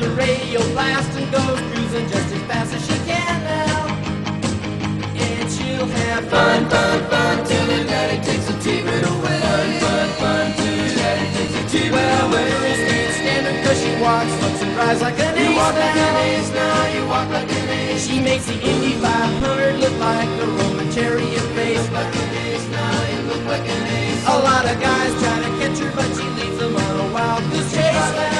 the radio blast and goes cruising just as fast as she can now. And she'll have fun, fun, fun till her daddy takes the T-bird away. Fun, fun, fun till her daddy takes the T-bird away. Well, the girls can't stand her 'cause she walks, looks and cries like an ace. You walk like an ace now, you walk like an ace. She makes the Indy 500 look like a Roman chariot race. Look like an ace now, you look like an ace. A lot of guys try to catch her, but she leaves them on a wild goose chase.